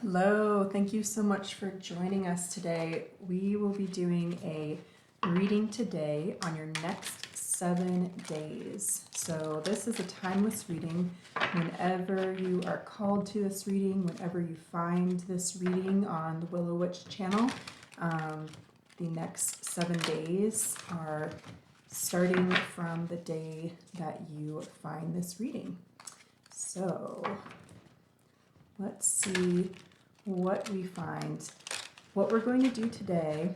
Hello, thank you so much for joining us today. We will be doing a reading today on your next 7 days. So this is a timeless reading. Whenever you are called to this reading, whenever you find this reading on the Willow Witch channel, the next 7 days are starting from the day that you find this reading. So let's see what we find. What we're going to do today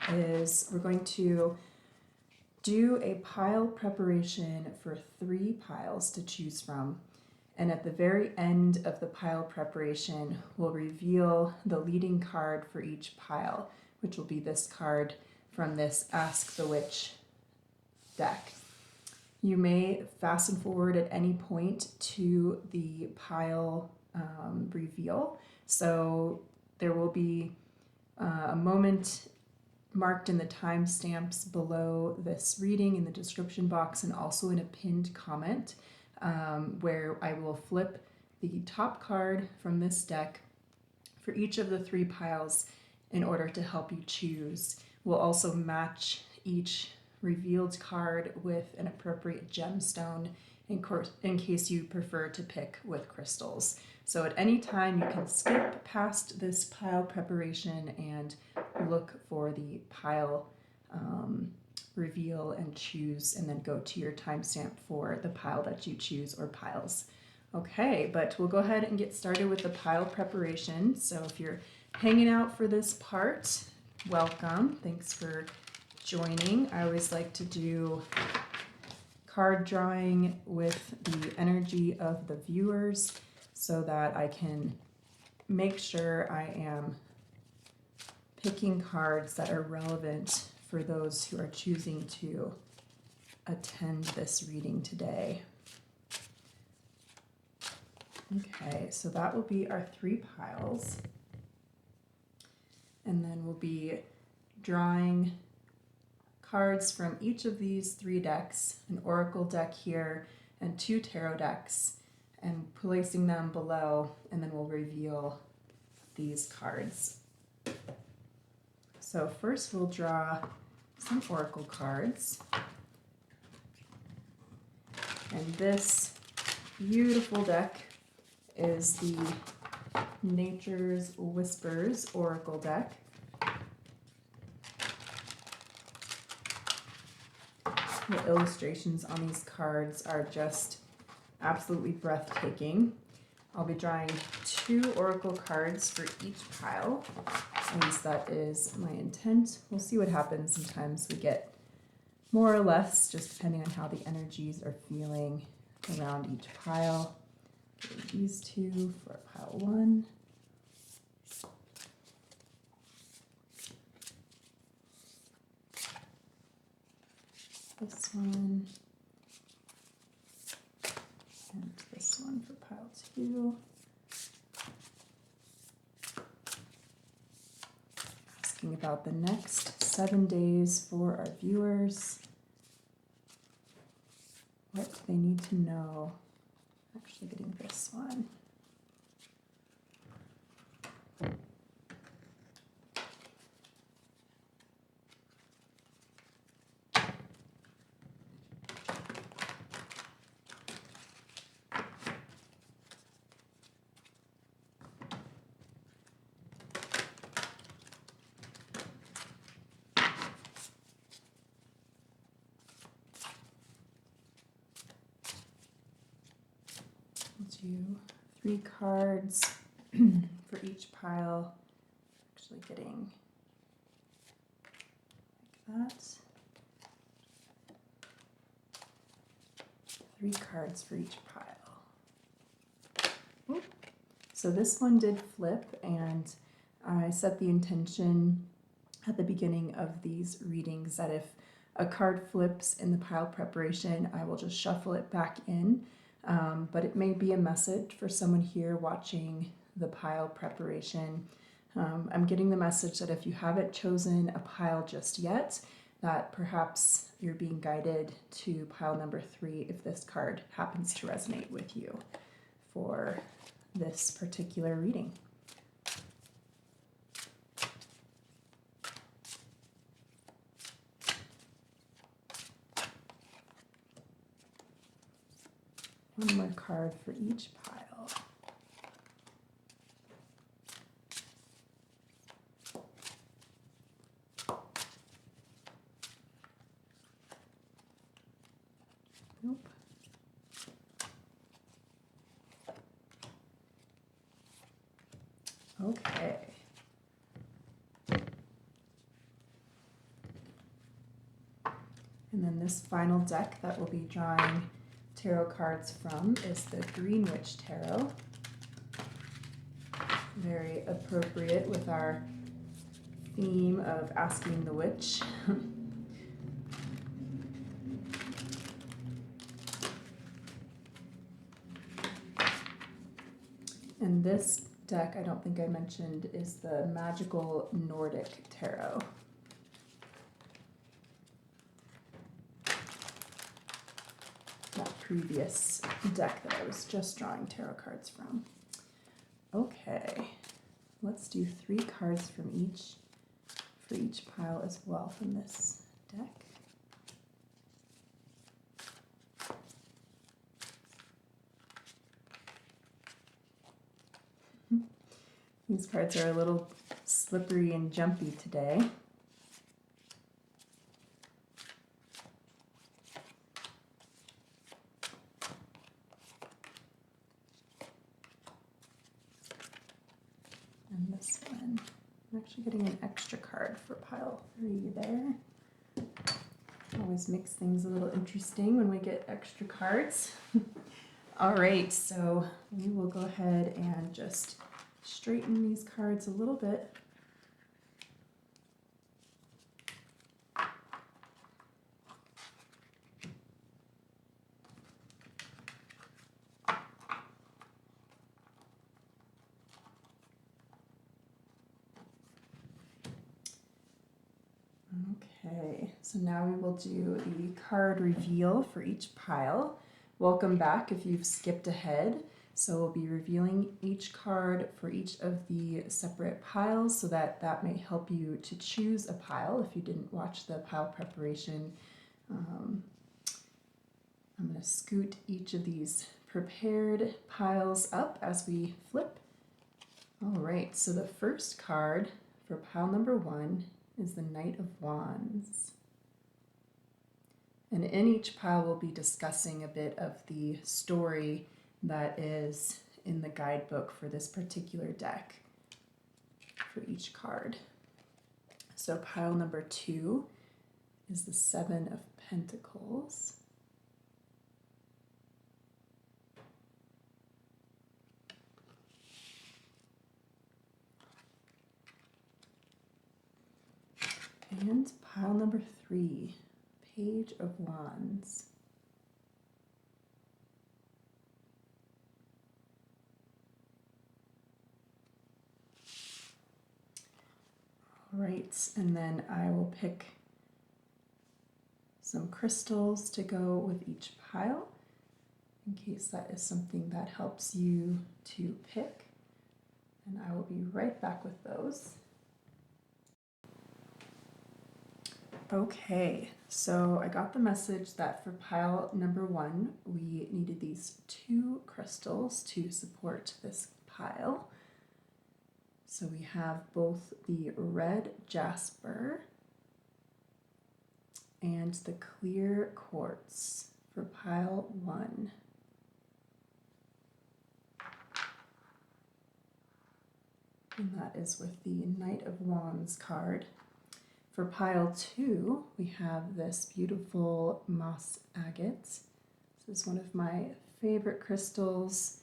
is we're going to do a pile preparation for 3 piles to choose from. And at the very end of the pile preparation, we'll reveal the leading card for each pile, which will be this card from this Ask the Witch deck. You may fasten forward at any point to the pile reveal. So there will be a moment marked in the timestamps below this reading in the description box and also in a pinned comment where I will flip the top card from this deck for each of the 3 piles in order to help you choose. We'll also match each revealed card with an appropriate gemstone in case you prefer to pick with crystals. So at any time you can skip past this pile preparation and look for the pile reveal and choose, and then go to your timestamp for the pile that you choose or piles. Okay, but we'll go ahead and get started with the pile preparation. So if you're hanging out for this part, welcome. Thanks for joining. I always like to do card drawing with the energy of the viewers so that I can make sure I am picking cards that are relevant for those who are choosing to attend this reading today. Okay, so that will be our 3 piles. And then we'll be drawing cards from each of these 3 decks, an oracle deck here and 2 tarot decks, and placing them below, and then we'll reveal these cards. So first we'll draw some oracle cards. And this beautiful deck is the Nature's Whispers Oracle deck. The illustrations on these cards are just absolutely breathtaking. I'll be drawing 2 oracle cards for each pile. At least that is my intent. We'll see what happens. Sometimes we get more or less, just depending on how the energies are feeling around each pile. These 2 for pile 1. This one. And this one for pile 2. Asking about the next 7 days for our viewers. What do they need to know? Actually getting this one. Do 3 cards for each pile. Actually getting like that. 3 cards for each pile. Oop. So this one did flip, and I set the intention at the beginning of these readings that if a card flips in the pile preparation, I will just shuffle it back in. But it may be a message for someone here watching the pile preparation. I'm getting the message that if you haven't chosen a pile just yet, that perhaps you're being guided to pile number 3 if this card happens to resonate with you for this particular reading. One more card for each pile. Nope. Okay. And then this final deck that we'll be drawing tarot cards from is the Green Witch Tarot. Very appropriate with our theme of asking the witch. And this deck, I don't think I mentioned, is the Magical Nordic Tarot. That previous deck that I was just drawing tarot cards from. Okay, let's do 3 cards from for each pile as well from this deck. These cards are a little slippery and jumpy today. And this one, I'm actually getting an extra card for pile 3 there. Always makes things a little interesting when we get extra cards. All right, so we will go ahead and just straighten these cards a little bit. Okay, so now we will do the card reveal for each pile. Welcome back if you've skipped ahead. So we'll be revealing each card for each of the separate piles so that may help you to choose a pile if you didn't watch the pile preparation. I'm going to scoot each of these prepared piles up as we flip. All right, so the first card for pile number 1 is the Knight of Wands. And in each pile we'll be discussing a bit of the story that is in the guidebook for this particular deck for each card. So pile number 2 is the 7 of Pentacles. And pile number 3, Page of Wands. All right, and then I will pick some crystals to go with each pile in case that is something that helps you to pick. And I will be right back with those. Okay, so I got the message that for pile number 1, we needed these 2 crystals to support this pile. So we have both the red jasper and the clear quartz for pile 1. And that is with the Knight of Wands card. For pile 2, we have this beautiful moss agate. This is one of my favorite crystals.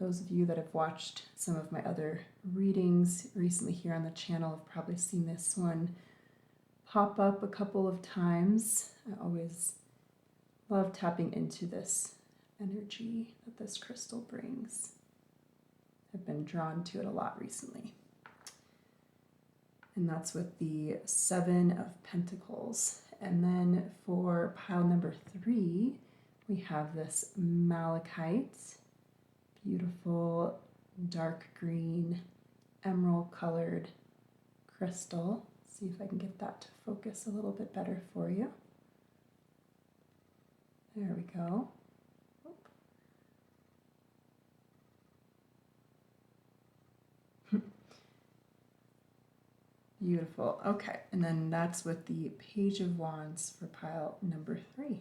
Those of you that have watched some of my other readings recently here on the channel have probably seen this one pop up a couple of times. I always love tapping into this energy that this crystal brings. I've been drawn to it a lot recently. And that's with the 7 of Pentacles. And then for pile number 3, we have this malachite, beautiful dark green, emerald colored crystal. See if I can get that to focus a little bit better for you. There we go. Beautiful. Okay, and then that's with the Page of Wands for pile number 3.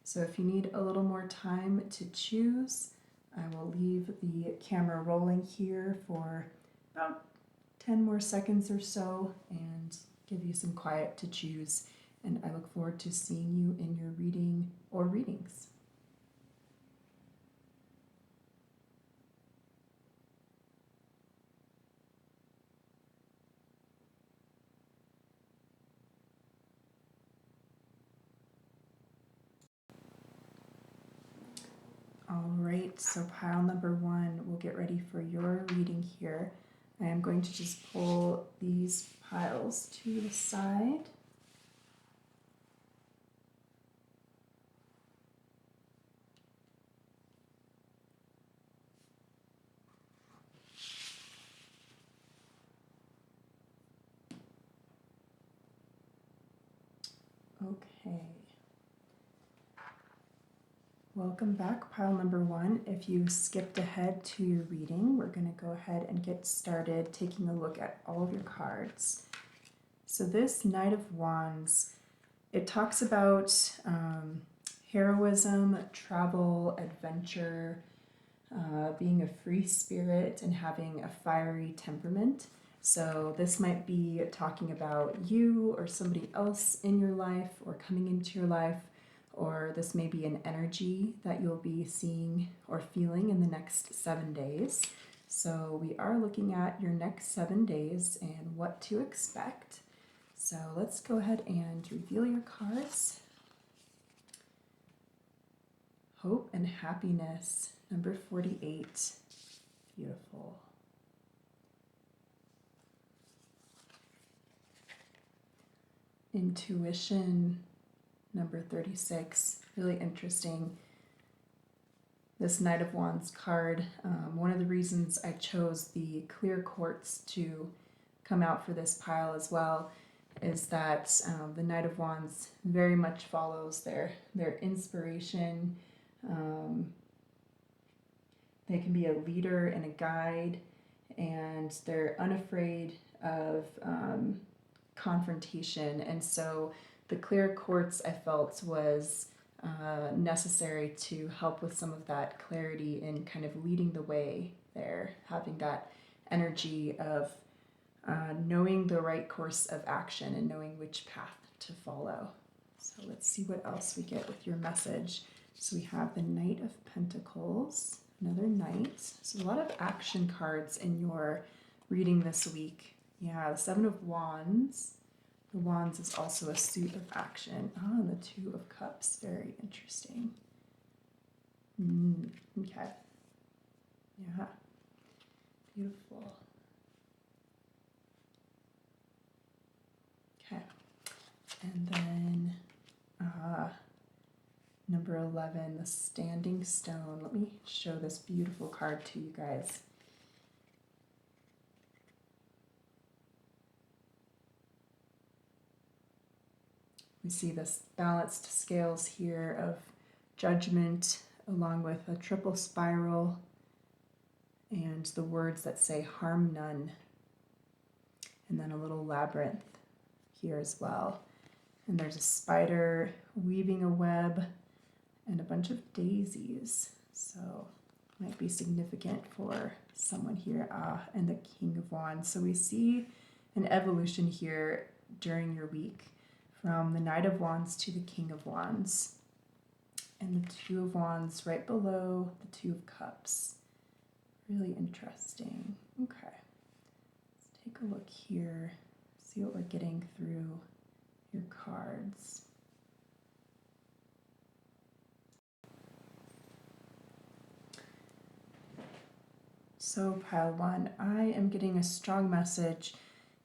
So if you need a little more time to choose, I will leave the camera rolling here for about 10 more seconds or so and give you some quiet to choose. And I look forward to seeing you in your reading or readings. All right, so pile number 1, we'll get ready for your reading here. I am going to just pull these piles to the side. Okay. Welcome back, pile number 1. If you skipped ahead to your reading, we're going to go ahead and get started taking a look at all of your cards. So this Knight of Wands, it talks about heroism, travel, adventure, being a free spirit, and having a fiery temperament. So this might be talking about you or somebody else in your life or coming into your life, or this may be an energy that you'll be seeing or feeling in the next 7 days. So we are looking at your next 7 days and what to expect. So let's go ahead and reveal your cards. Hope and happiness, number 48. Beautiful. Intuition, number 36. Really interesting. This Knight of Wands card, one of the reasons I chose the clear quartz to come out for this pile as well is that the Knight of Wands very much follows their inspiration. They can be a leader and a guide, and they're unafraid of confrontation. And so the clear quartz, I felt, was necessary to help with some of that clarity and kind of leading the way there, having that energy of knowing the right course of action and knowing which path to follow. So let's see what else we get with your message. So we have the Knight of Pentacles, another Knight. So a lot of action cards in your reading this week. Yeah, the Seven of Wands. The Wands is also a suit of action. Ah, and the Two of Cups, very interesting. Okay. Yeah, beautiful. Okay, and then number 11, the Standing Stone. Let me show this beautiful card to you guys. We see this balanced scales here of judgment along with a triple spiral and the words that say harm none. And then a little labyrinth here as well. And there's a spider weaving a web and a bunch of daisies. So might be significant for someone here. And the King of Wands. So we see an evolution here during your week from the Knight of Wands to the King of Wands. And the Two of Wands right below the Two of Cups. Really interesting. Okay. Let's take a look here. See what we're getting through your cards. So pile 1, I am getting a strong message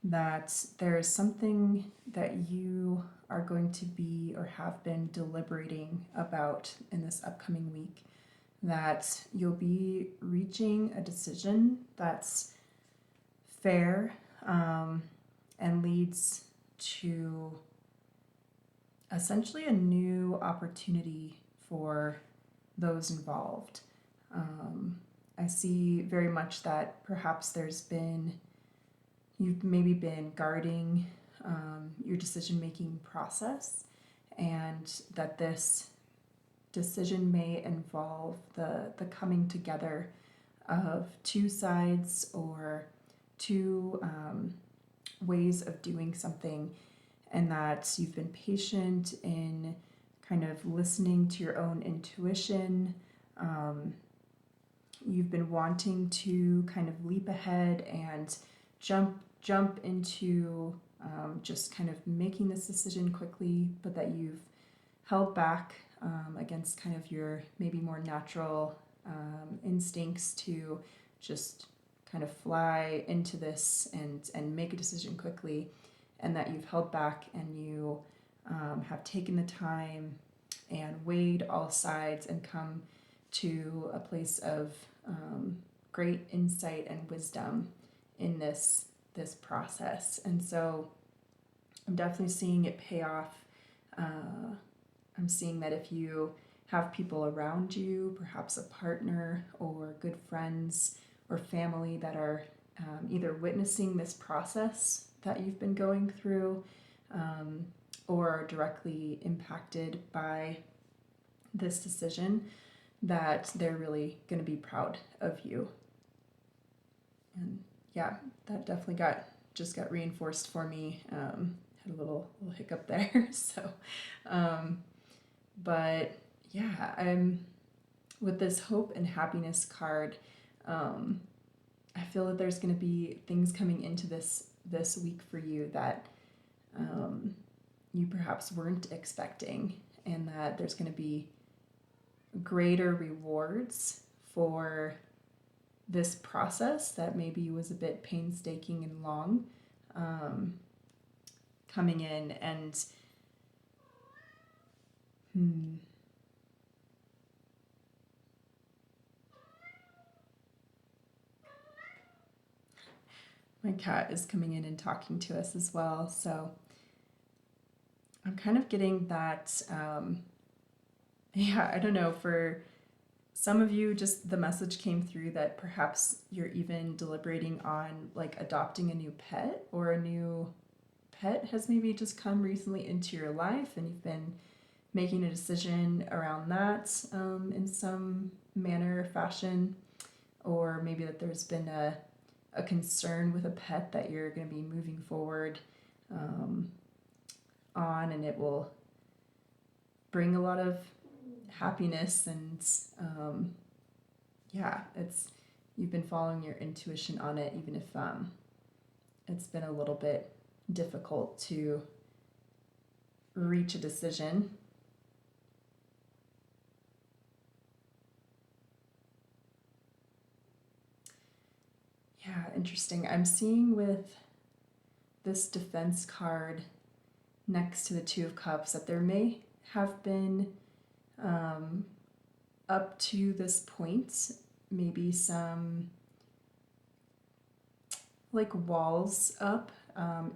that there is something that you are going to be or have been deliberating about in this upcoming week, that you'll be reaching a decision that's fair and leads to essentially a new opportunity for those involved. I see very much that perhaps there's been you've maybe been guarding your decision-making process, and that this decision may involve the coming together of two sides or two ways of doing something, and that you've been patient in kind of listening to your own intuition. You've been wanting to kind of leap ahead and jump into just kind of making this decision quickly, but that you've held back against kind of your maybe more natural instincts to just kind of fly into this and make a decision quickly, and that you've held back and you have taken the time and weighed all sides and come to a place of great insight and wisdom in this process. And so I'm definitely seeing it pay off. I'm seeing that if you have people around you, perhaps a partner or good friends or family that are either witnessing this process that you've been going through or directly impacted by this decision, that they're really going to be proud of you. And yeah, that definitely got reinforced for me. Had a little hiccup there. So, but yeah, I'm with this hope and happiness card. I feel that there's going to be things coming into this week for you that you perhaps weren't expecting, and that there's going to be greater rewards for this process that maybe was a bit painstaking and long coming in. And my cat is coming in and talking to us as well, so I'm kind of getting that I don't know, for some of you, just the message came through that perhaps you're even deliberating on like adopting a new pet, or a new pet has maybe just come recently into your life and you've been making a decision around that in some manner or fashion, or maybe that there's been a concern with a pet that you're going to be moving forward on, and it will bring a lot of happiness. And it's, you've been following your intuition on it, even if it's been a little bit difficult to reach a decision. Yeah, interesting. I'm seeing with this defense card next to the Two of Cups that there may have been up to this point maybe some like walls up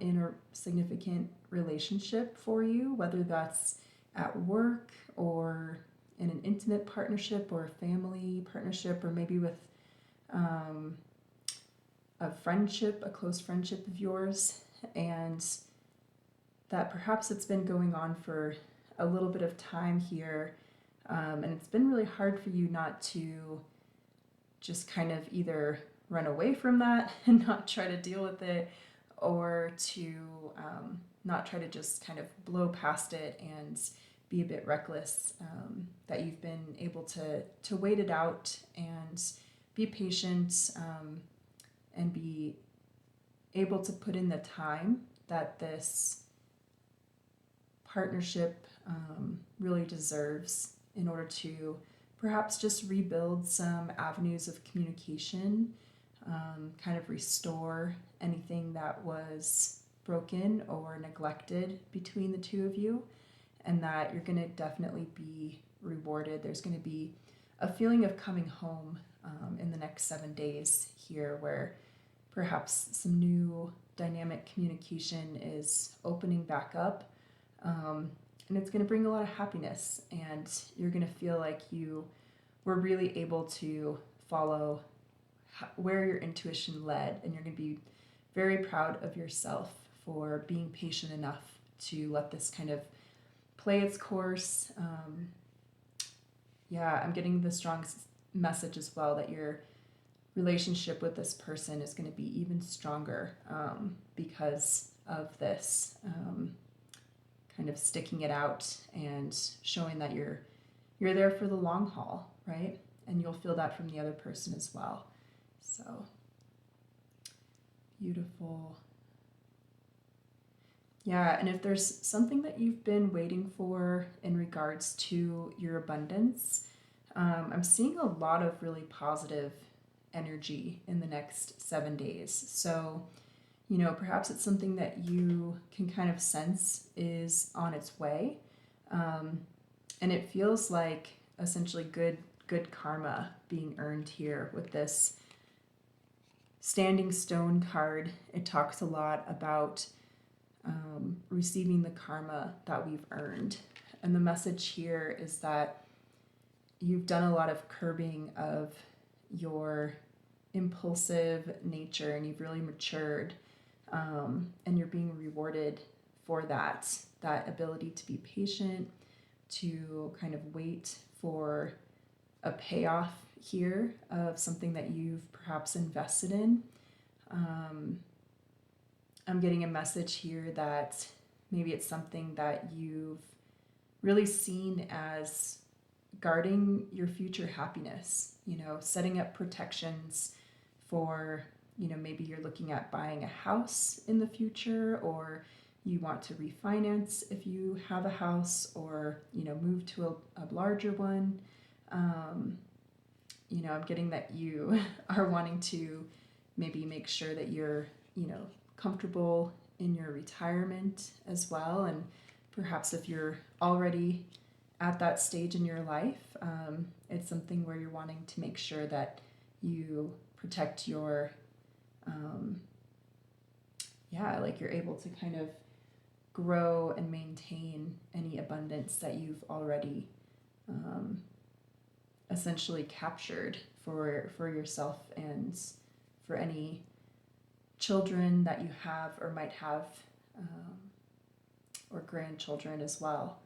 in a significant relationship for you, whether that's at work or in an intimate partnership or a family partnership, or maybe with a friendship, a close friendship of yours, and that perhaps it's been going on for a little bit of time here, and it's been really hard for you not to just kind of either run away from that and not try to deal with it, or to not try to just kind of blow past it and be a bit reckless, that you've been able to wait it out and be patient, and be able to put in the time that this partnership really deserves, in order to perhaps just rebuild some avenues of communication, kind of restore anything that was broken or neglected between the two of you, and that you're going to definitely be rewarded. There's going to be a feeling of coming home in the next 7 days here, where perhaps some new dynamic communication is opening back up, and it's going to bring a lot of happiness, and you're going to feel like you were really able to follow where your intuition led, and you're going to be very proud of yourself for being patient enough to let this kind of play its course. I'm getting the strong message as well that your relationship with this person is going to be even stronger because of this kind of sticking it out and showing that you're there for the long haul, right? And you'll feel that from the other person as well. So beautiful. Yeah, and if there's something that you've been waiting for in regards to your abundance, I'm seeing a lot of really positive energy in the next 7 days. So, perhaps it's something that you can kind of sense is on its way. And it feels like essentially good karma being earned here with this standing stone card. It talks a lot about receiving the karma that we've earned. And the message here is that you've done a lot of curbing of your impulsive nature and you've really matured, and you're being rewarded for that ability to be patient, to kind of wait for a payoff here of something that you've perhaps invested in. I'm getting a message here that maybe it's something that you've really seen as guarding your future happiness, setting up protections for, maybe you're looking at buying a house in the future, or you want to refinance if you have a house, or, move to a larger one. I'm getting that you are wanting to maybe make sure that you're, comfortable in your retirement as well. And perhaps if you're already at that stage in your life, it's something where you're wanting to make sure that you protect your, you're able to kind of grow and maintain any abundance that you've already essentially captured for yourself and for any children that you have or might have, or grandchildren as well.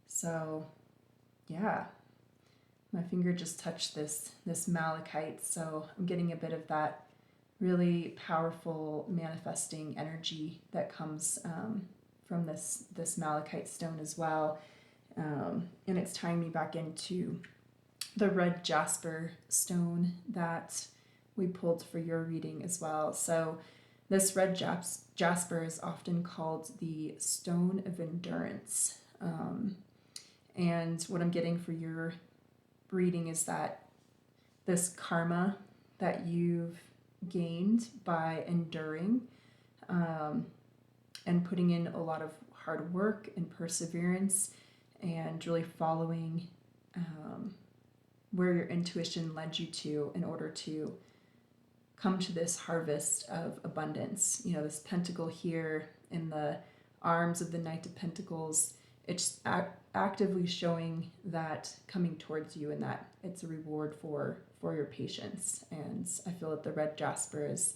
So my finger just touched this malachite, so I'm getting a bit of that really powerful manifesting energy that comes from this malachite stone as well. And it's tying me back into the red jasper stone that we pulled for your reading as well. So this red jasper is often called the stone of endurance. And what I'm getting for your reading is that this karma that you've gained by enduring and putting in a lot of hard work and perseverance and really following where your intuition led you to in order to come to this harvest of abundance. This pentacle here in the arms of the Knight of Pentacles, it's actively showing that coming towards you and that it's a reward for your patience. And I feel that the red jasper is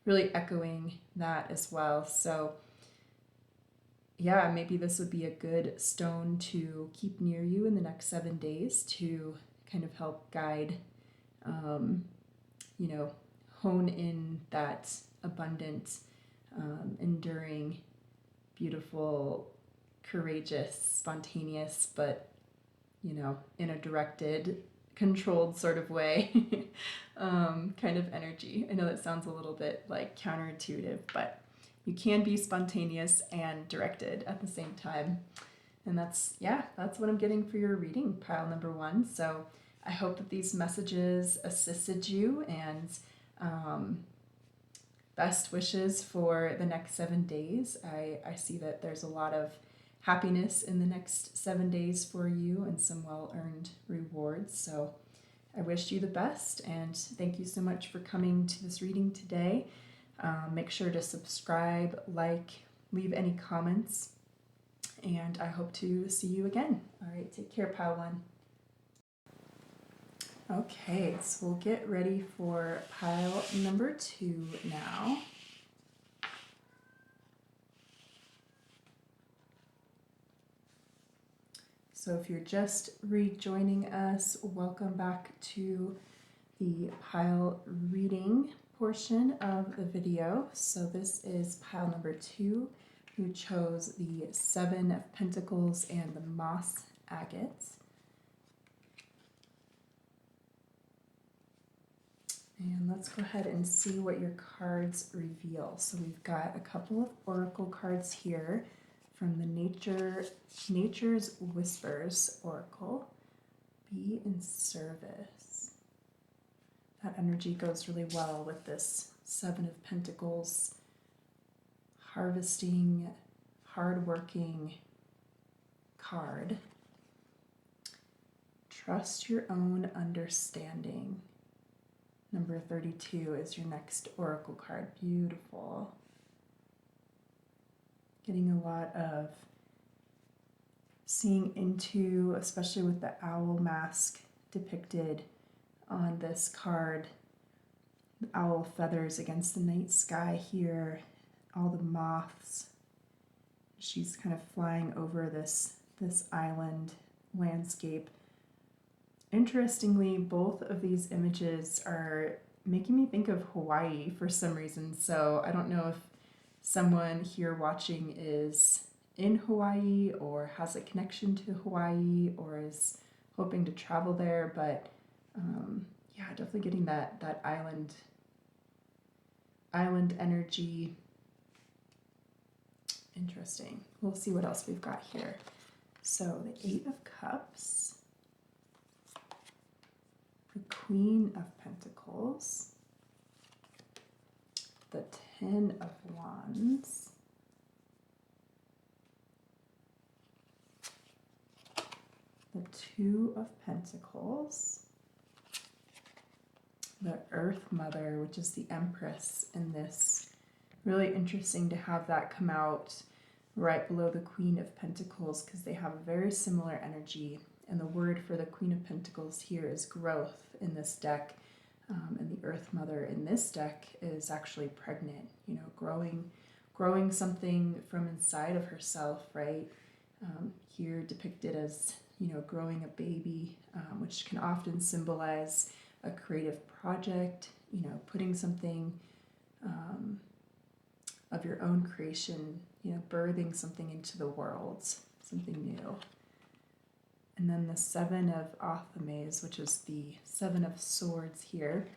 really echoing that as well. So maybe this would be a good stone to keep near you in the next 7 days to kind of help guide, hone in that abundant, enduring, beautiful, courageous, spontaneous, but, in a directed, controlled sort of way, kind of energy. I know that sounds a little bit like counterintuitive, but you can be spontaneous and directed at the same time. And that's what I'm getting for your reading, pile number 1. So I hope that these messages assisted you, and best wishes for the next 7 days. I see that there's a lot of happiness in the next 7 days for you and some well-earned rewards. So I wish you the best, and thank you so much for coming to this reading today. Make sure to subscribe, leave any comments, and I hope to see you again. All right, take care, pile 1. Okay, so we'll get ready for pile number 2 now. So if you're just rejoining us, welcome back to the pile reading portion of the video. So this is pile number 2, who chose the 7 of Pentacles and the Moss Agates. And let's go ahead and see what your cards reveal. So we've got a couple of oracle cards here from the Nature's Whispers Oracle. Be in service. That energy goes really well with this 7 of Pentacles, harvesting, hardworking card. Trust your own understanding. Number 32 is your next oracle card. Beautiful. Getting a lot of seeing into, especially with the owl mask depicted on this card, the owl feathers against the night sky here, all the moths. She's kind of flying over this island landscape. Interestingly, both of these images are making me think of Hawaii for some reason. So I don't know if someone here watching is in Hawaii or has a connection to Hawaii or is hoping to travel there, but yeah, definitely getting that island energy. Interesting. We'll see what else we've got here. So the 8 of Cups, the Queen of Pentacles, the 10 of Wands, the 2 of Pentacles, the Earth Mother, which is the Empress in this. Really interesting to have that come out right below the Queen of Pentacles because they have a very similar energy. And the word for the Queen of Pentacles here is growth in this deck. And the Earth Mother in this deck is actually pregnant, you know, growing something from inside of herself, right? Here depicted as, you know, growing a baby, which can often symbolize a creative project, you know, putting something of your own creation, you know, birthing something into the world, something new. And then the 7 of Athames, which is the 7 of Swords here.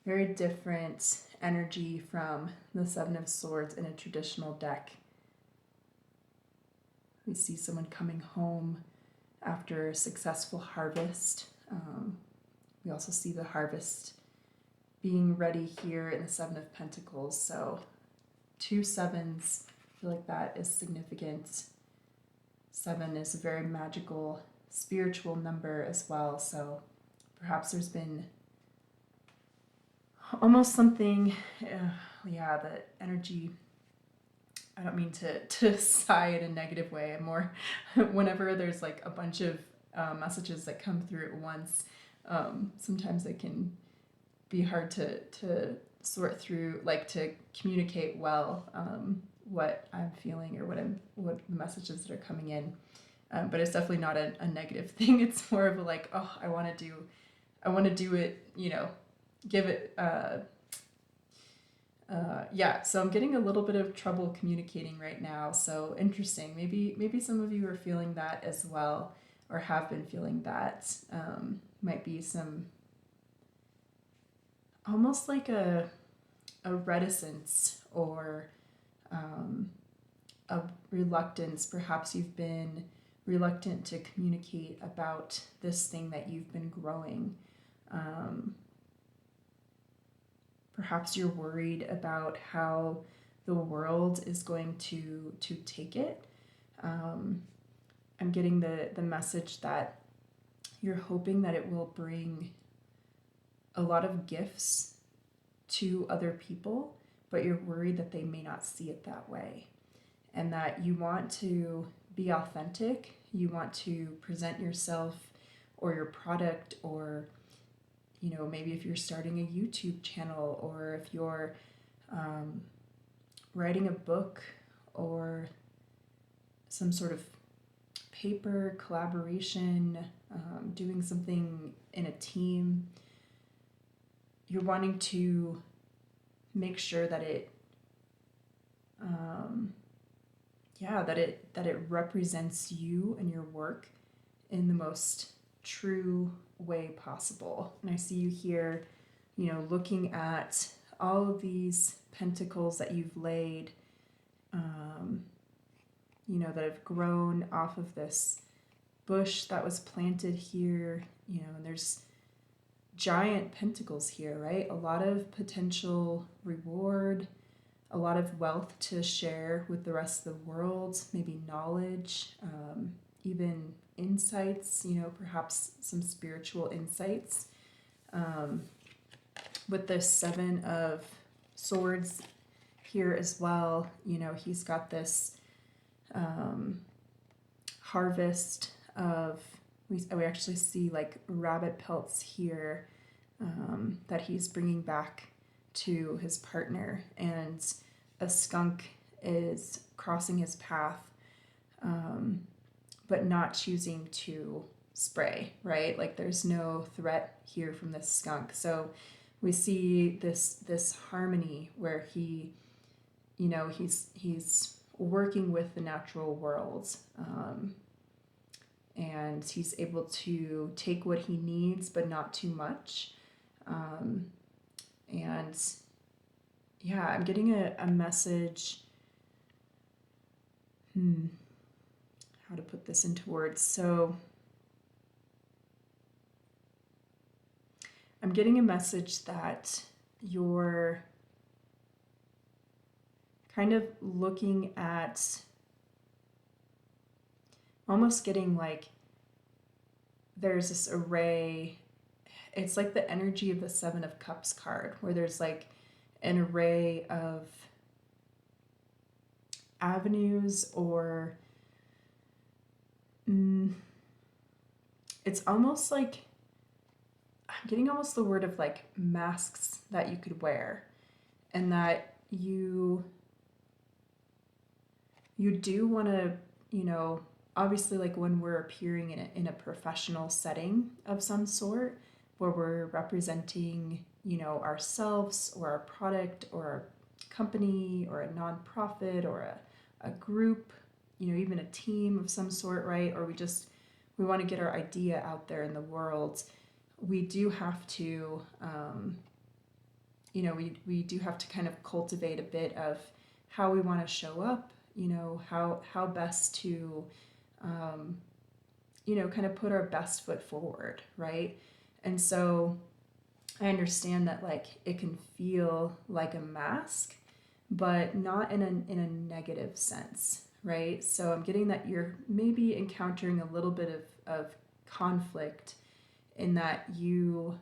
Very different energy from the 7 of Swords in a traditional deck. We see someone coming home after a successful harvest. We also see the harvest being ready here in the 7 of Pentacles. So 2 7s, I feel like that is significant. 7 is a very magical, spiritual number as well. So perhaps there's been almost something, yeah, that energy, I don't mean to sigh in a negative way. I'm more, whenever there's like a bunch of messages that come through at once, sometimes it can be hard to sort through, like to communicate well what I'm feeling or what the messages that are coming in. But it's definitely not a negative thing. It's more of a like, oh, I want to do it, you know, give it, yeah, so I'm getting a little bit of trouble communicating right now. So interesting. Maybe some of you are feeling that as well, or have been feeling that. Might be some, almost like a reticence or a reluctance. Perhaps you've been reluctant to communicate about this thing that you've been growing. Perhaps you're worried about how the world is going to take it. I'm getting the message that you're hoping that it will bring a lot of gifts to other people, but you're worried that they may not see it that way, and that you want to be authentic. You want to present yourself or your product, or, you know, maybe if you're starting a YouTube channel, or if you're writing a book or some sort of paper, collaboration, doing something in a team. You're wanting to make sure that it, that it represents you and your work in the most true way possible. And I see you here, looking at all of these pentacles that you've laid, that have grown off of this bush that was planted here, and there's giant pentacles here, right? A lot of potential reward, a lot of wealth to share with the rest of the world, maybe knowledge, even insights, perhaps some spiritual insights. With the Seven of Swords here as well, he's got this harvest of, we actually see like rabbit pelts here that he's bringing back to his partner, and a skunk is crossing his path, but not choosing to spray, right? Like there's no threat here from this skunk. So we see this harmony where he, he's working with the natural world, and he's able to take what he needs, but not too much. And yeah, I'm getting a message. How to put this into words? So I'm getting a message that you're kind of looking at, almost getting like, there's this array. It's like the energy of the Seven of Cups card, where there's like an array of avenues, or it's almost like, I'm getting almost the word of like masks that you could wear, and that you do want to, obviously, like when we're appearing in a professional setting of some sort, where we're representing, ourselves or our product or our company or a nonprofit or a group, even a team of some sort, right? Or we want to get our idea out there in the world. We do have to, we do have to kind of cultivate a bit of how we want to show up, how best to, kind of put our best foot forward, right? And so I understand that like it can feel like a mask, but not in a negative sense, right? So I'm getting that you're maybe encountering a little bit of conflict, in that you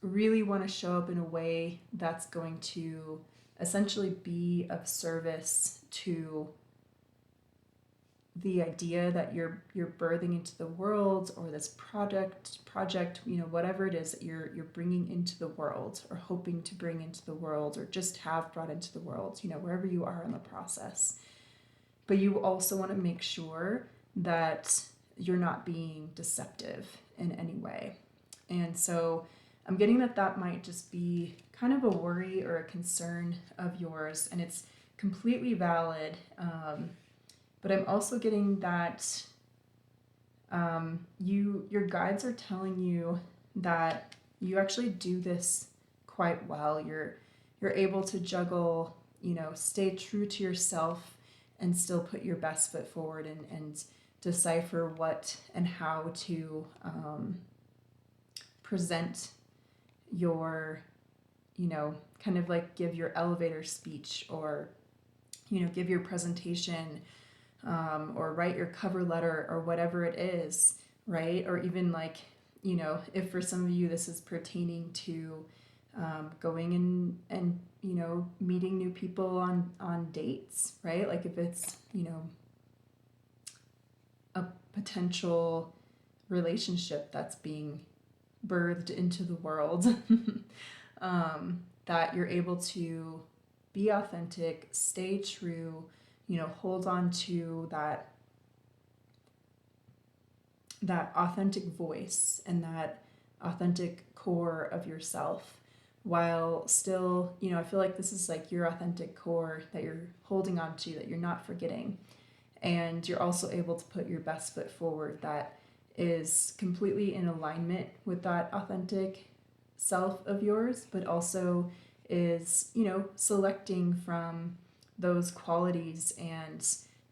really want to show up in a way that's going to essentially be of service to the idea that you're birthing into the world, or this project, whatever it is that you're bringing into the world, or hoping to bring into the world, or just have brought into the world, wherever you are in the process. But you also want to make sure that you're not being deceptive in any way. And so I'm getting that might just be kind of a worry or a concern of yours, and it's completely valid. But I'm also getting that your guides are telling you that you actually do this quite well. You're able to juggle, stay true to yourself and still put your best foot forward, and decipher what and how to present your, kind of like give your elevator speech, or, give your presentation, or write your cover letter, or whatever it is, right? Or even like, if for some of you this is pertaining to going and meeting new people on dates, right? Like if it's, a potential relationship that's being birthed into the world, that you're able to be authentic, stay true, hold on to that that authentic voice and that authentic core of yourself, while still, I feel like this is like your authentic core that you're holding on to, that you're not forgetting. And you're also able to put your best foot forward that is completely in alignment with that authentic self of yours, but also is, selecting from those qualities and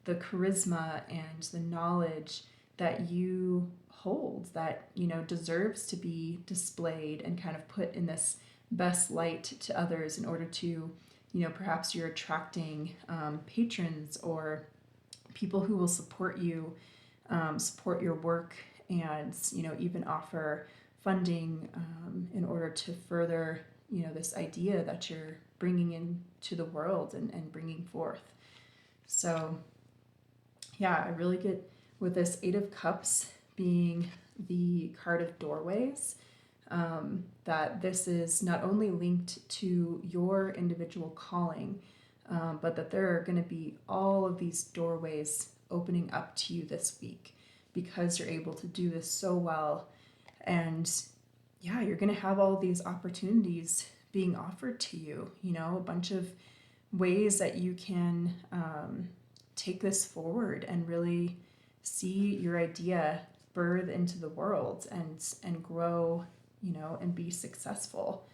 the charisma and the knowledge that you hold that, deserves to be displayed and kind of put in this best light to others in order to, perhaps you're attracting patrons or people who will support you, support your work, and, even offer funding in order to further, this idea that you're bringing into the world and bringing forth. So yeah, I really get with this Eight of Cups being the card of doorways, that this is not only linked to your individual calling, but that there are going to be all of these doorways opening up to you this week because you're able to do this so well. And yeah, you're going to have all these opportunities being offered to you, a bunch of ways that you can take this forward and really see your idea birth into the world and grow, and be successful.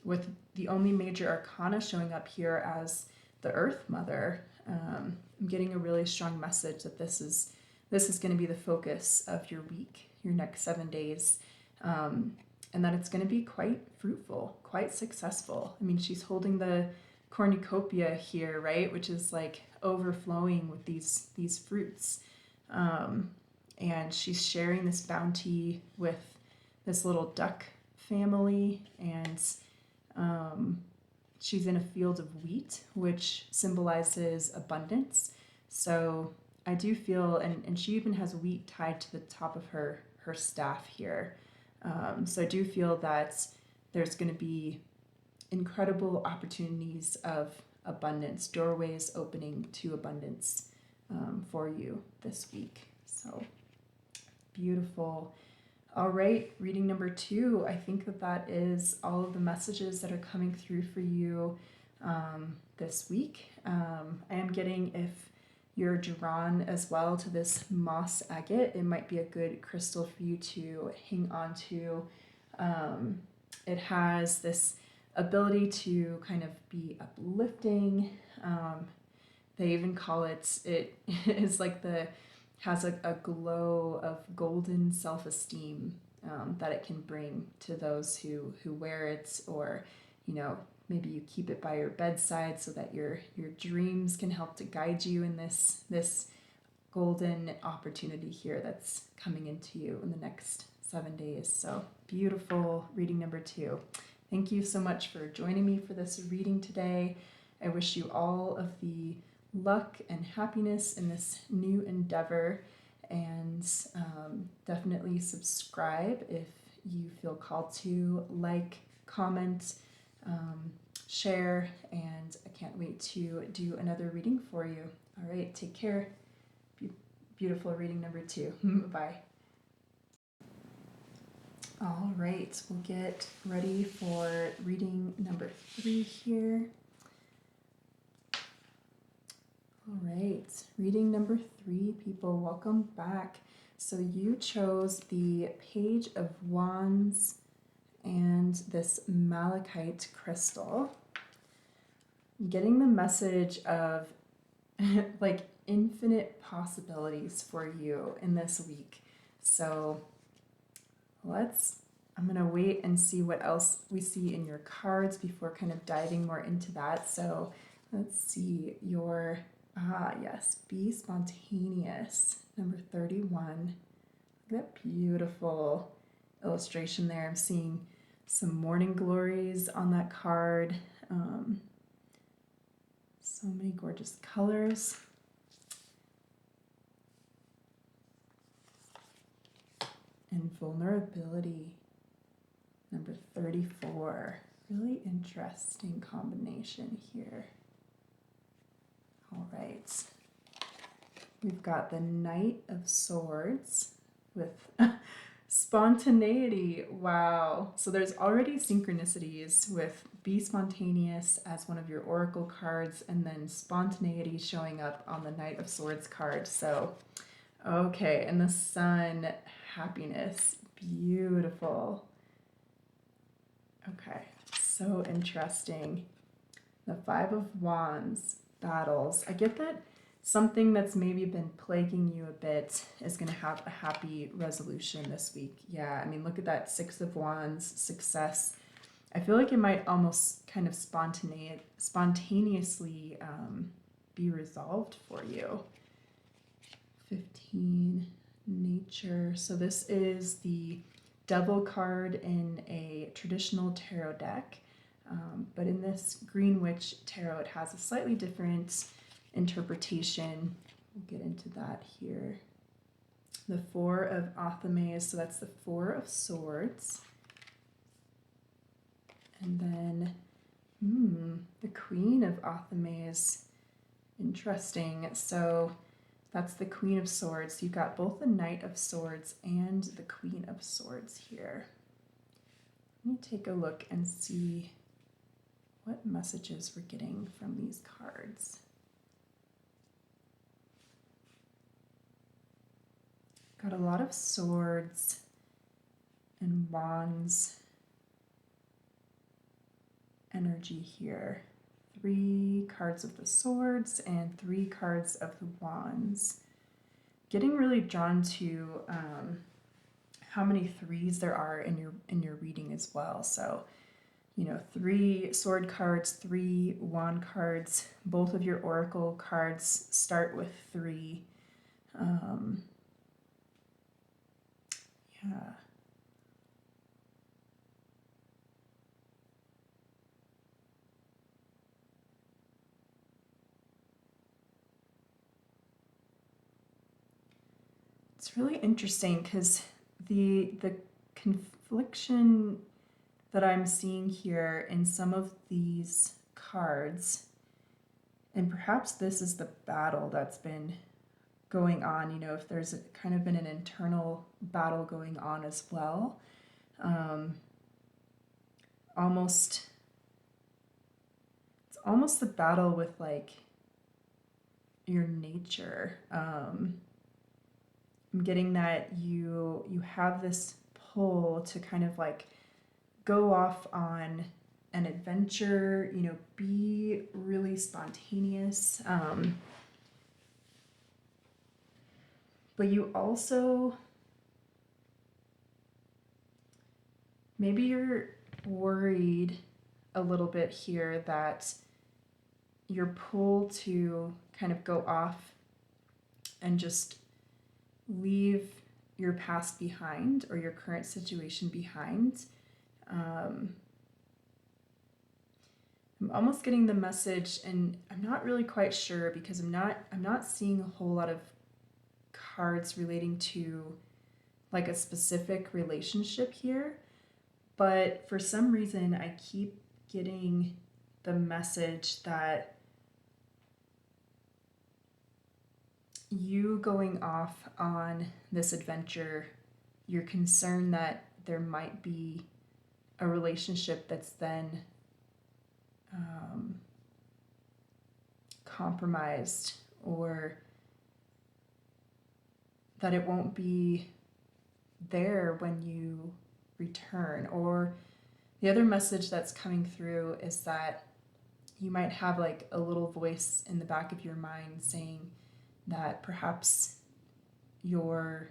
With the only major arcana showing up here as the Earth Mother, I'm getting a really strong message that this is going to be the focus of your week, your next 7 days, and that it's going to be quite fruitful, quite successful. I mean, she's holding the cornucopia here, right, which is like overflowing with these fruits, and she's sharing this bounty with this little duck family, and she's in a field of wheat, which symbolizes abundance. So I do feel, and she even has wheat tied to the top of her staff here. So I do feel that there's going to be incredible opportunities of abundance, doorways opening to abundance for you this week. So beautiful. All right, reading number 2. I think that is all of the messages that are coming through for you this week. I am getting, if you're drawn as well to this moss agate, it might be a good crystal for you to hang on to. It has this ability to kind of be uplifting. They even call it is like has a glow of golden self-esteem that it can bring to those who wear it, or maybe you keep it by your bedside so that your dreams can help to guide you in this golden opportunity here that's coming into you in the next 7 days. So beautiful reading number 2. Thank you so much for joining me for this reading today. I wish you all of the luck and happiness in this new endeavor, and definitely subscribe if you feel called to, like, comment, share, and I can't wait to do another reading for you. All right, take care. Beautiful reading number 2. Bye. All right, we'll get ready for reading number 3 here. All right, reading number 3, people, welcome back. So you chose the Page of Wands and this malachite crystal. Getting the message of like infinite possibilities for you in this week. So I'm going to wait and see what else we see in your cards before kind of diving more into that. So let's see your, yes, be spontaneous, number 31. Look at that beautiful illustration there. I'm seeing some morning glories on that card. So many gorgeous colors. And vulnerability, number 34. Really interesting combination here. All right. We've got the Knight of Swords with spontaneity. Wow. So there's already synchronicities with be spontaneous as one of your oracle cards, and then spontaneity showing up on the Knight of Swords card. So, okay, and the Sun, happiness. Beautiful. Okay, so interesting. The Five of Wands, battles. I get that something that's maybe been plaguing you a bit is going to have a happy resolution this week. Yeah, I mean, look at that Six of Wands, success. I feel like it might almost kind of spontaneously be resolved for you. 15, nature. So this is the Devil card in a traditional tarot deck. But in this Green Witch Tarot, it has a slightly different interpretation. We'll get into that here. The Four of Athames, so that's the Four of Swords. And then the Queen of Athames. Interesting. So that's the Queen of Swords. You've got both the Knight of Swords and the Queen of Swords here. Let me take a look and see what messages we're getting from these cards. Got a lot of swords and wands energy here. 3 cards of the swords and 3 cards of the wands. Getting really drawn to how many 3s there are in your reading as well. So, you know, 3 sword cards, 3 wand cards. Both of your oracle cards start with 3. Yeah. It's really interesting because the confliction that I'm seeing here in some of these cards, and perhaps this is the battle that's been going on, you know, if there's kind of been an internal battle going on as well. It's almost the battle with like your nature. I'm getting that you have this pull to kind of like go off on an adventure, you know, be really spontaneous. But you also, maybe you're worried a little bit here that your pull to kind of go off and just leave your past behind or your current situation behind. I'm almost getting the message, and I'm not really quite sure because I'm not seeing a whole lot of cards relating to like a specific relationship here, but for some reason I keep getting the message that you going off on this adventure, you're concerned that there might be a relationship that's then compromised, or that it won't be there when you return. Or the other message that's coming through is that you might have like a little voice in the back of your mind saying that perhaps you're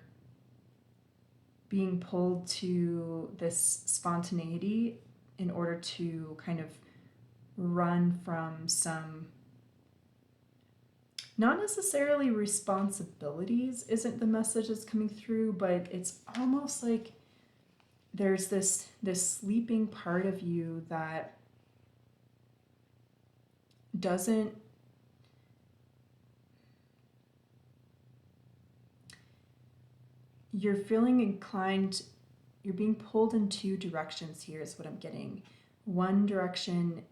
being pulled to this spontaneity in order to kind of run from some, not necessarily responsibilities isn't the message that's coming through, but it's almost like there's this sleeping part of you that doesn't, you're feeling inclined, you're being pulled in 2 directions here is what I'm getting. One direction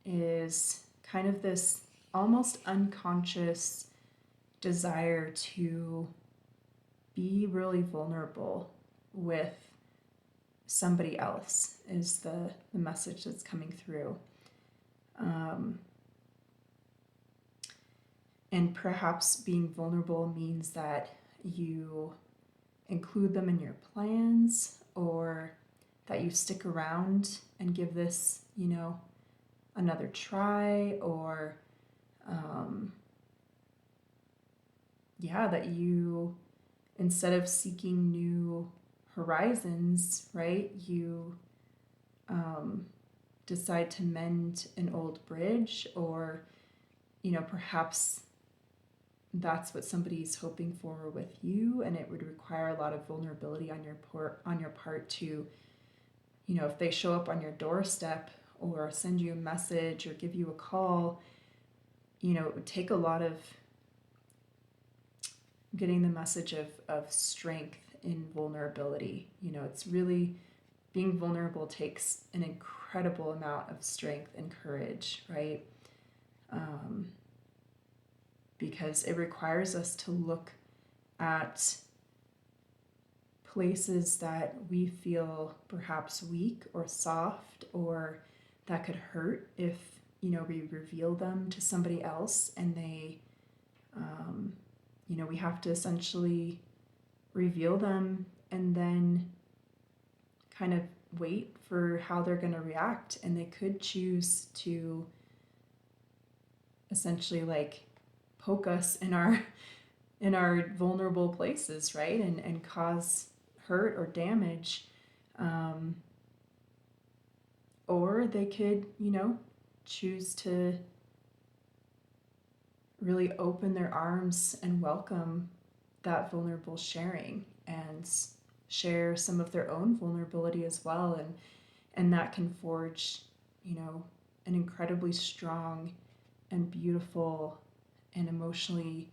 is kind of this almost unconscious desire to be really vulnerable with somebody else is the message that's coming through. And perhaps being vulnerable means that you include them in your plans, or that you stick around and give this, another try, or that you, instead of seeking new horizons, right, you decide to mend an old bridge, or perhaps that's what somebody's hoping for with you, and it would require a lot of vulnerability on your part to, if they show up on your doorstep or send you a message or give you a call, it would take a lot of getting the message of strength in vulnerability. It's really, being vulnerable takes an incredible amount of strength and courage, right? Because it requires us to look at places that we feel perhaps weak or soft, or that could hurt if, we reveal them to somebody else, and they, we have to essentially reveal them and then kind of wait for how they're going to react. And they could choose to essentially poke us in our vulnerable places, right? And cause hurt or damage. Or they could, choose to really open their arms and welcome that vulnerable sharing, and share some of their own vulnerability as well. And that can forge, an incredibly strong and beautiful and emotionally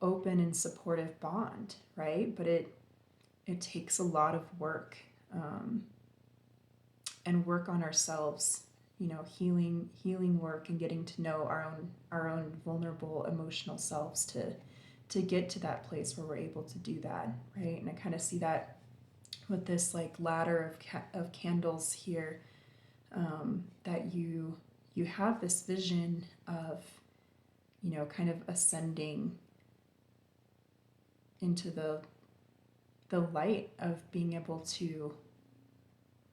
open and supportive bond, right? But it takes a lot of work, and work on ourselves, healing work, and getting to know our own vulnerable emotional selves to get to that place where we're able to do that, right? And I kind of see that with this ladder of candles here, that you have this vision of, kind of ascending into the light of being able to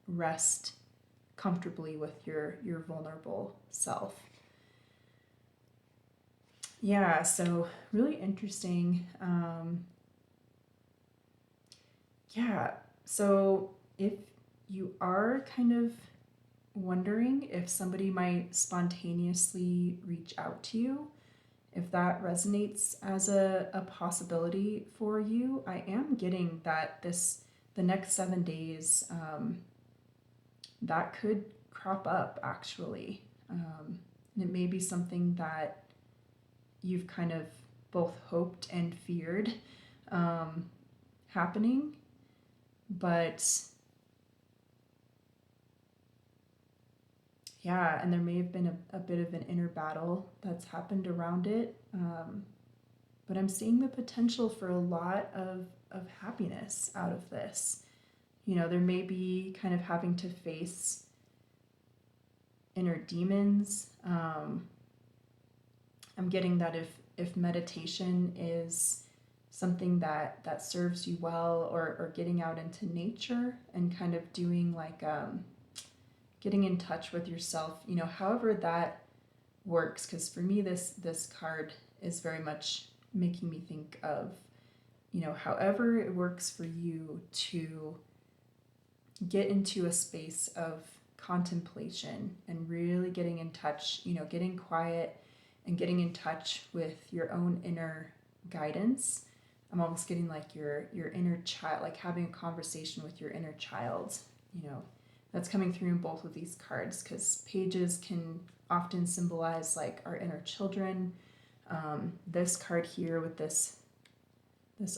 rest comfortably with your vulnerable self. Yeah, so really interesting. So if you are kind of wondering if somebody might spontaneously reach out to you, if that resonates as a possibility for you, I am getting that the next 7 days, that could crop up actually. And it may be something that you've kind of both hoped and feared happening, but yeah, and there may have been a bit of an inner battle that's happened around it. But I'm seeing the potential for a lot of happiness out of this. There may be kind of having to face inner demons. I'm getting that if meditation is something that serves you well, or getting out into nature and kind of doing getting in touch with yourself, however that works. Because for me, this card is very much making me think of, however it works for you to get into a space of contemplation and really getting in touch, getting quiet and getting in touch with your own inner guidance. I'm almost getting your inner child, having a conversation with your inner child. That's coming through in both of these cards, because pages can often symbolize our inner children. This card here with this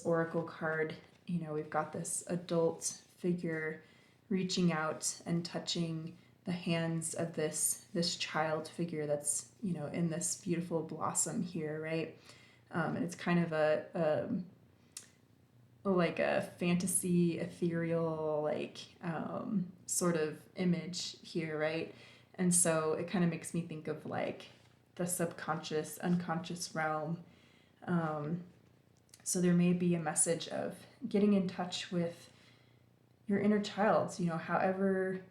oracle card, we've got this adult figure reaching out and touching the hands of this child figure that's, in this beautiful blossom here, right? And it's kind of like a fantasy, ethereal, like sort of image here, right? And so it kind of makes me think of like the subconscious, unconscious realm. So there may be a message of getting in touch with your inner child, you know, however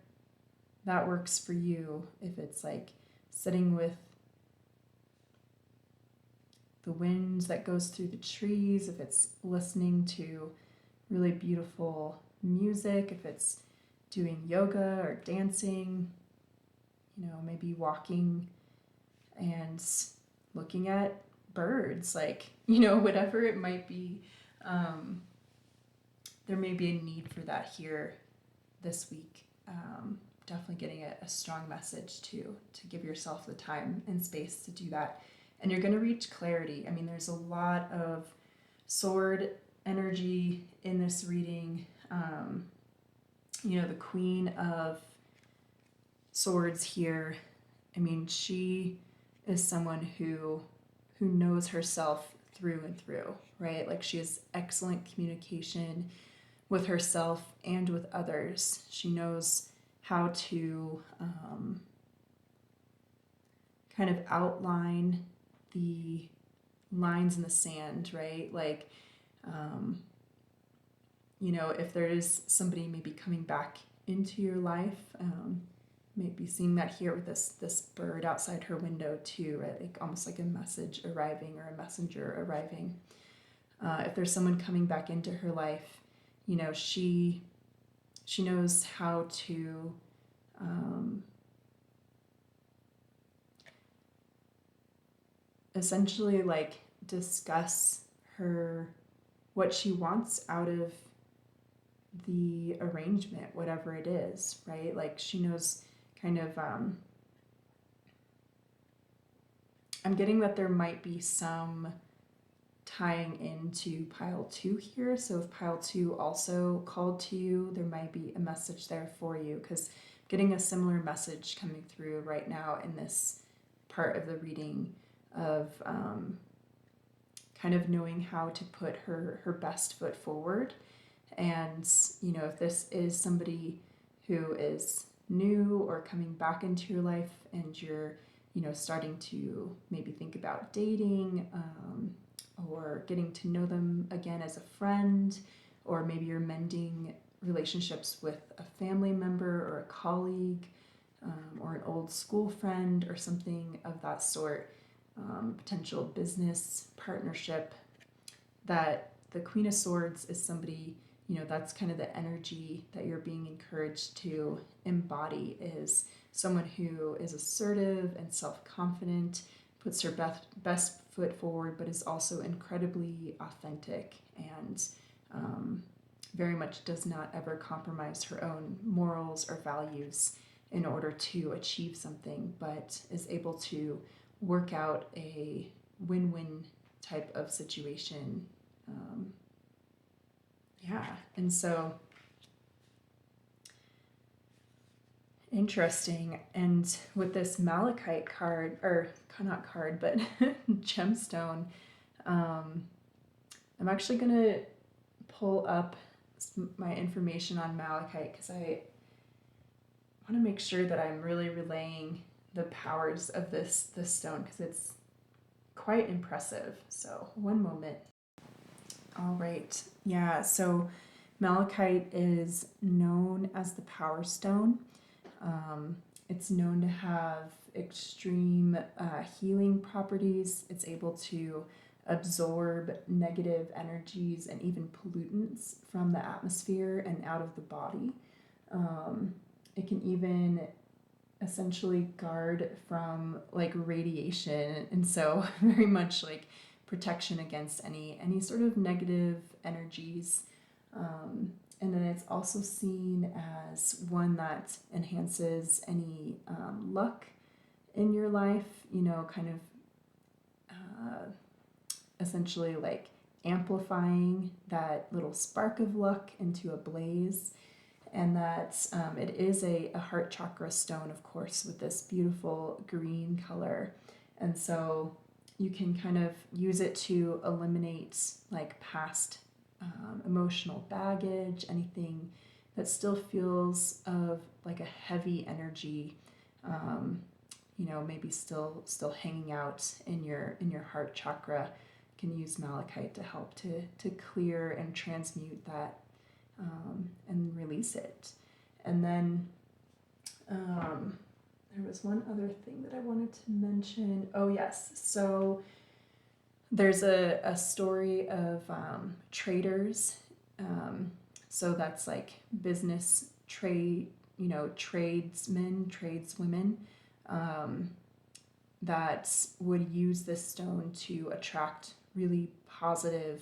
that works for you. If it's like sitting with the wind that goes through the trees, if it's listening to really beautiful music, if it's doing yoga or dancing, you know, maybe walking and looking at birds, like, you know, whatever it might be. There may be a need for that here this week. Definitely getting a strong message to give yourself the time and space to do that. And you're going to reach clarity. I mean, there's a lot of sword energy in this reading. You know, the Queen of Swords here, I mean, she is someone who knows herself through and through, right? Like, she has excellent communication with herself and with others. She knows how to kind of outline the lines in the sand, right? Like, you know, if there is somebody maybe coming back into your life, maybe seeing that here with this bird outside her window too, right? Like almost like a message arriving or a messenger arriving. If there's someone coming back into her life, you know, she knows how to essentially like discuss what she wants out of the arrangement, whatever it is, right? Like, she knows kind of I'm getting that there might be some tying into pile 2 here. So if pile 2 also called to you, there might be a message there for you, because getting a similar message coming through right now in this part of the reading of kind of knowing how to put her best foot forward. And, you know, if this is somebody who is new or coming back into your life and you're, you know, starting to maybe think about dating, or getting to know them again as a friend, or maybe you're mending relationships with a family member or a colleague, or an old school friend or something of that sort, potential business partnership, that the Queen of Swords is somebody, you know, that's kind of the energy that you're being encouraged to embody, is someone who is assertive and self-confident, puts her best foot forward, but is also incredibly authentic and very much does not ever compromise her own morals or values in order to achieve something, but is able to work out a win-win type of situation. And so interesting. And with this malachite card, or not card, but gemstone, I'm actually going to pull up my information on malachite, because I want to make sure that I'm really relaying the powers of this stone, because it's quite impressive. So one moment. All right. Yeah, so malachite is known as the power stone. It's known to have extreme healing properties. It's able to absorb negative energies and even pollutants from the atmosphere and out of the body. It can even essentially guard from like radiation, and so very much like protection against any sort of negative energies. And then it's also seen as one that enhances any luck in your life, you know, kind of essentially like amplifying that little spark of luck into a blaze. And that it is a heart chakra stone, of course, with this beautiful green color. And so you can kind of use it to eliminate like past emotional baggage, anything that still feels of like a heavy energy, you know, maybe still hanging out in your heart chakra. You can use malachite to help to clear and transmute that, and release it. And then there was one other thing that I wanted to mention. Oh yes, so there's a story of traders. So that's like business trade, you know, tradesmen, tradeswomen, that would use this stone to attract really positive,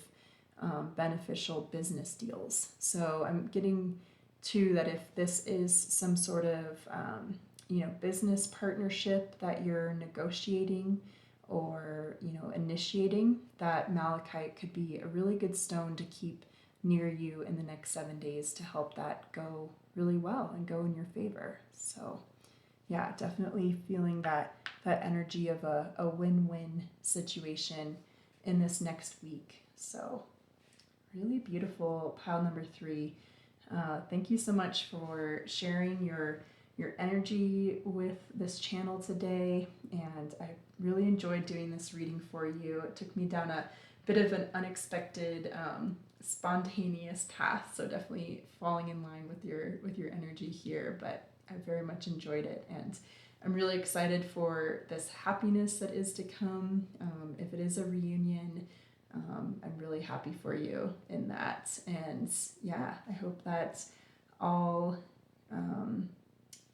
beneficial business deals. So I'm getting to that if this is some sort of, you know, business partnership that you're negotiating or, you know, initiating, that malachite could be a really good stone to keep near you in the next 7 days to help that go really well and go in your favor. So yeah, definitely feeling that energy of a win-win situation in this next week. So really beautiful, pile number 3. Thank you so much for sharing your energy with this channel today, and I really enjoyed doing this reading for you. It took me down a bit of an unexpected, spontaneous path, so definitely falling in line with your energy here, but I very much enjoyed it, and I'm really excited for this happiness that is to come. If it is a reunion, I'm really happy for you in that, and yeah, I hope that all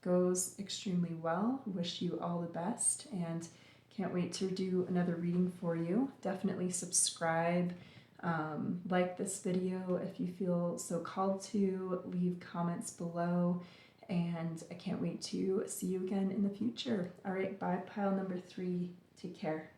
goes extremely well. Wish you all the best, and can't wait to do another reading for you. Definitely subscribe, like this video if you feel so called to, leave comments below, and I can't wait to see you again in the future. All right, bye, pile number 3. Take care.